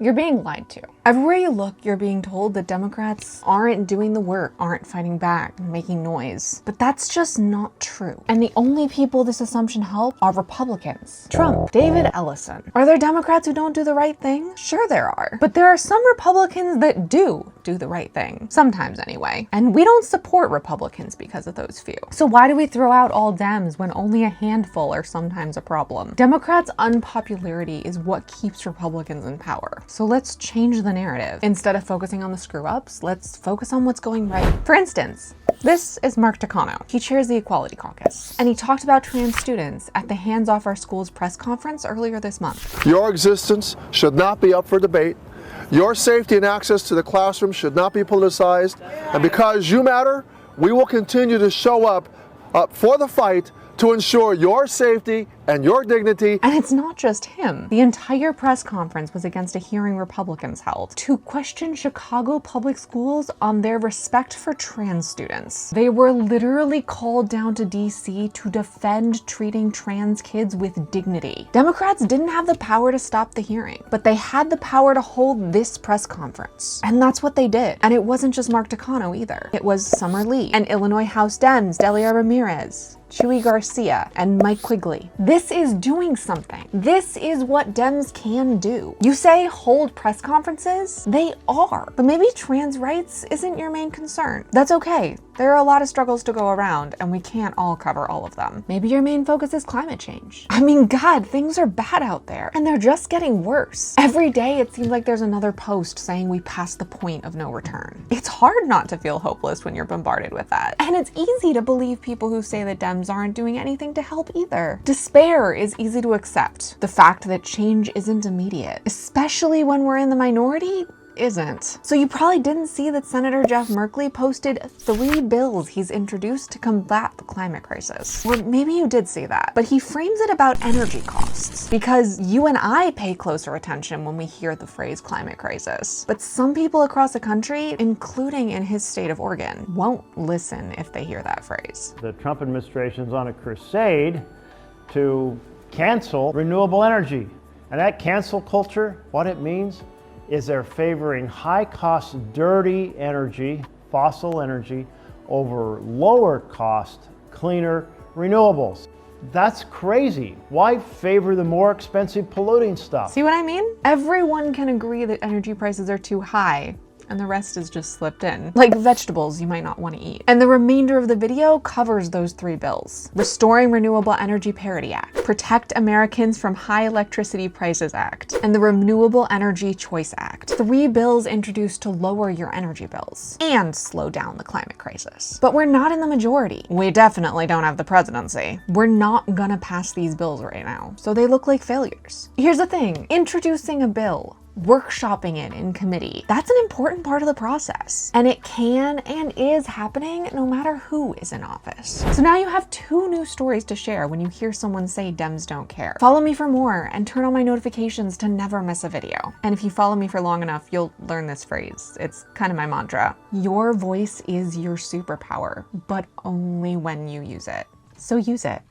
You're being lied to. Everywhere you look, you're being told that Democrats aren't doing the work, aren't fighting back, making noise. But that's just not true. And the only people this assumption helps are Republicans. Trump, David Ellison. Are there Democrats who don't do the right thing? Sure there are. But there are some Republicans that do the right thing. Sometimes anyway. And we don't support Republicans because of those few. So why do we throw out all Dems when only a handful are sometimes a problem? Democrats' unpopularity is what keeps Republicans in power. So let's change the narrative. Instead of focusing on the screw-ups, let's focus on what's going right. For instance, this is Mark Takano. He chairs the Equality Caucus, and he talked about trans students at the Hands Off Our Schools press conference earlier this month. Your existence should not be up for debate. Your safety and access to the classroom should not be politicized. And because you matter, we will continue to show up for the fight to ensure your safety and your dignity. And it's not just him. The entire press conference was against a hearing Republicans held to question Chicago public schools on their respect for trans students. They were literally called down to DC to defend treating trans kids with dignity. Democrats didn't have the power to stop the hearing, but they had the power to hold this press conference. And that's what they did. And it wasn't just Mark Takano either. It was Summer Lee and Illinois House Dems Delia Ramirez, Chuy Garcia, and Mike Quigley. This is doing something. This is what Dems can do. You say hold press conferences? They are. But maybe trans rights isn't your main concern. That's okay. There are a lot of struggles to go around, and we can't all cover all of them. Maybe your main focus is climate change. I mean, God, things are bad out there, and they're just getting worse. Every day it seems like there's another post saying we passed the point of no return. It's hard not to feel hopeless when you're bombarded with that. And it's easy to believe people who say that Dems aren't doing anything to help either. Despair is easy to accept. The fact that change isn't immediate, especially when we're in the minority, isn't. So you probably didn't see that Senator Jeff Merkley posted 3 bills he's introduced to combat the climate crisis. Or maybe you did see that, but he frames it about energy costs, because you and I pay closer attention when we hear the phrase climate crisis. But some people across the country, including in his state of Oregon, won't listen if they hear that phrase. The Trump administration's on a crusade to cancel renewable energy. And that cancel culture, what it means is they're favoring high-cost, dirty energy, fossil energy, over lower-cost, cleaner renewables. That's crazy. Why favor the more expensive polluting stuff? See what I mean? Everyone can agree that energy prices are too high, and the rest is just slipped in. Like vegetables you might not want to eat. And the remainder of the video covers those 3 bills. Restoring Renewable Energy Parity Act, Protect Americans from High Electricity Prices Act, and the Renewable Energy Choice Act. 3 bills introduced to lower your energy bills and slow down the climate crisis. But we're not in the majority. We definitely don't have the presidency. We're not gonna pass these bills right now, so they look like failures. Here's the thing, introducing a bill, workshopping it in committee, that's an important part of the process. And it can and is happening no matter who is in office. So now you have 2 new stories to share when you hear someone say Dems don't care. Follow me for more and turn on my notifications to never miss a video. And if you follow me for long enough, you'll learn this phrase. It's kind of my mantra. Your voice is your superpower, but only when you use it. So use it.